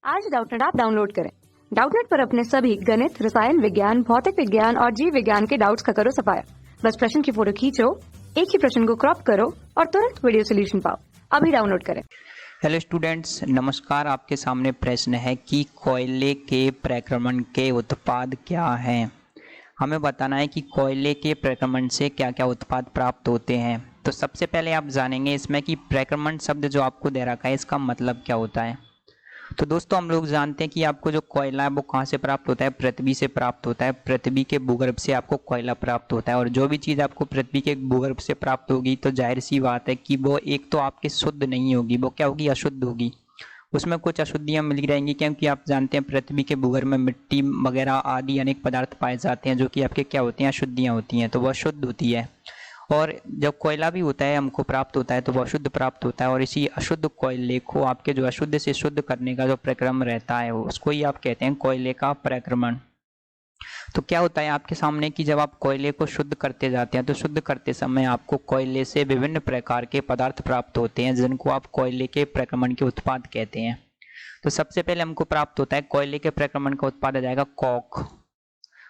आज Doubtnut app download करें। Doubtnut पर अपने सभी गणित, रसायन विज्ञान, भौतिक विज्ञान और जीव विज्ञान के डाउट्स का करो सफाया। बस प्रश्न की फोटो खींचो, एक ही प्रश्न को क्रॉप करो और तुरंत वीडियो सोल्यूशन पाओ। अभी डाउनलोड करें। हेलो स्टूडेंट्स, नमस्कार। आपके सामने प्रश्न है कि कोयले के प्रक्रमण के उत्पाद क्या हैं। हमें बताना है कि कोयले के प्रक्रमण से क्या क्या उत्पाद प्राप्त होते हैं। तो सबसे पहले आप जानेंगे इसमें कि प्रक्रमण शब्द जो आपको दे रखा है इसका मतलब क्या होता है। तो दोस्तों, हम लोग जानते हैं कि आपको जो कोयला है वो कहाँ से प्राप्त होता है, पृथ्वी से प्राप्त होता है। पृथ्वी के भूगर्भ से आपको कोयला प्राप्त होता है और जो भी चीज़ आपको पृथ्वी के भूगर्भ से प्राप्त होगी तो जाहिर सी बात है कि वो एक तो आपकी शुद्ध नहीं होगी, वो क्या होगी, अशुद्ध होगी। उसमें कुछ अशुद्धियाँ मिल रहेंगी, क्योंकि आप जानते हैं पृथ्वी के भूगर्भ में मिट्टी वगैरह आदि अनेक पदार्थ पाए जाते हैं जो कि आपके क्या होती हैं, अशुद्धियाँ होती हैं, तो वह शुद्ध होती है। और जब कोयला भी होता है हमको प्राप्त होता है तो वो अशुद्ध प्राप्त होता है, और इसी अशुद्ध कोयले को आपके जो अशुद्ध से शुद्ध करने का जो प्रक्रम रहता है उसको ही आप कहते हैं कोयले का प्रक्रमण। तो क्या होता है आपके सामने कि जब आप कोयले को शुद्ध करते जाते हैं तो शुद्ध करते समय आपको कोयले से विभिन्न प्रकार के पदार्थ प्राप्त होते हैं जिनको आप कोयले के प्रक्रमण के उत्पाद कहते हैं। तो सबसे पहले हमको प्राप्त होता है कोयले के प्रक्रमण का उत्पाद आ जाएगा कॉक।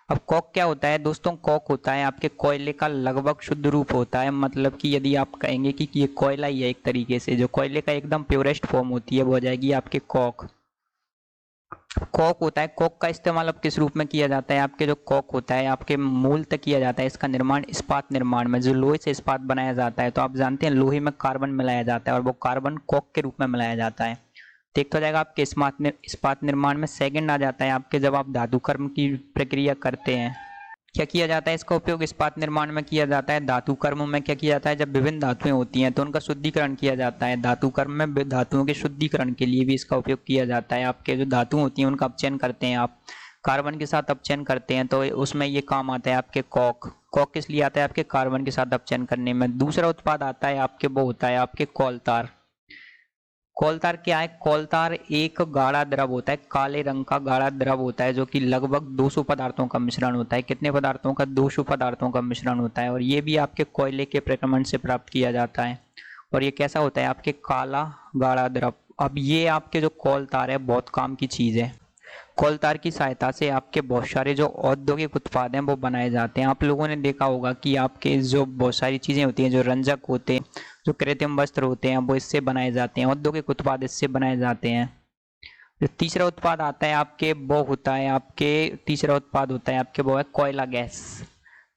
अब कॉक क्या होता है दोस्तों, कॉक होता है आपके कोयले का लगभग शुद्ध रूप होता है। मतलब कि यदि आप कहेंगे कि ये कोयला ही है, एक तरीके से जो कोयले का एकदम प्योरेस्ट फॉर्म होती है वो हो जाएगी आपके कॉक। कॉक होता है, कॉक का इस्तेमाल अब किस रूप में किया जाता है, आपके जो कॉक होता है आपके मूल तक किया जाता है। इसका निर्माण इस्पात निर्माण में, जो लोहे से इस्पात बनाया जाता है, तो आप जानते हैं लोहे में कार्बन मिलाया जाता है और वो कार्बन कॉक के रूप में मिलाया जाता है। तो एक तो जाएगा आपके इस्पात निर्माण में। सेकंड आ जाता है आपके जब आप धातु कर्म की प्रक्रिया करते हैं, क्या किया जाता है, इसका उपयोग इस्पात निर्माण में किया जाता है। धातु कर्म में क्या किया जाता है, जब विभिन्न धातुएं होती हैं तो उनका शुद्धिकरण किया जाता है। धातु कर्म में धातुओं के शुद्धिकरण के लिए भी इसका उपयोग किया जाता है। आपके जो धातु होती हैं उनका अपचयन करते हैं, आप कार्बन के साथ अपचयन करते हैं तो उसमें ये काम आता है आपके कॉक। कॉक किस लिए आता है, आपके कार्बन के साथ अपचयन करने में। दूसरा उत्पाद आता है आपके, वो होता है आपके कोलतार। कोलतार क्या है, कोलतार एक गाढ़ा द्रव होता है, काले रंग का गाढ़ा द्रव होता है जो कि लगभग 200 पदार्थों का मिश्रण होता है। कितने पदार्थों का, 200 पदार्थों का मिश्रण होता है। और ये भी आपके कोयले के प्रक्रमण से प्राप्त किया जाता है। और ये कैसा होता है, आपके काला गाढ़ा द्रव। अब ये आपके जो कोलतार है बहुत काम की चीज़ है। कोलतार की सहायता से आपके बहुत सारे जो औद्योगिक उत्पाद हैं वो बनाए जाते हैं। आप लोगों ने देखा होगा कि आपके जो बहुत सारी चीज़ें होती हैं, जो रंजक होते हैं, जो कृत्रिम वस्त्र होते हैं, वो इससे बनाए जाते हैं। औद्योगिक उत्पाद इससे बनाए जाते हैं। जो तीसरा उत्पाद आता है आपके, वो होता है आपके, तीसरा उत्पाद होता है आपके वो है कोयला गैस।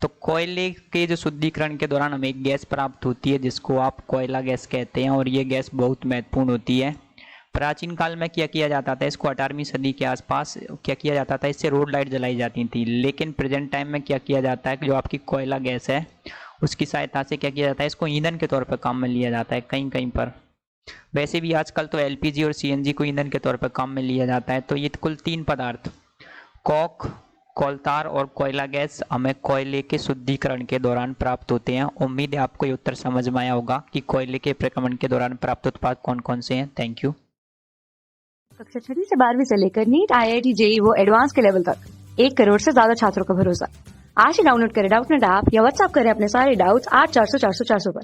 तो कोयले के जो शुद्धिकरण के दौरान हमें एक गैस प्राप्त होती है जिसको आप कोयला गैस कहते हैं, और ये गैस बहुत महत्वपूर्ण होती है। प्राचीन काल में क्या किया जाता था, इसको 18वीं सदी के आसपास क्या किया जाता था, इससे रोड लाइट जलाई जाती थी। लेकिन प्रेजेंट टाइम में क्या किया जाता है कि जो आपकी कोयला गैस है उसकी सहायता से क्या किया जाता है, इसको ईंधन के तौर पर काम में लिया जाता है कहीं कहीं पर। वैसे भी आजकल तो एलपीजी और सीएनजी को ईंधन के तौर पर काम में लिया जाता है। तो ये कुल 3 पदार्थ, कॉक, कोलतार और कोयला गैस, हमें कोयले के शुद्धिकरण के दौरान प्राप्त होते हैं। उम्मीद है आपको ये उत्तर समझ में आया होगा कि कोयले के प्रक्रमण के दौरान प्राप्त उत्पाद कौन कौन से हैं। Thank you. कक्षा 6 से 12वीं से लेकर नीट, आईआईटी, जेईई वो एडवांस के लेवल तक 1 करोड़ से ज्यादा छात्रों का भरोसा। आज ही डाउनलोड करें डाउटनेट ऐप या व्हाट्सएप करें अपने सारे डाउट्स 8400 400 400 पर।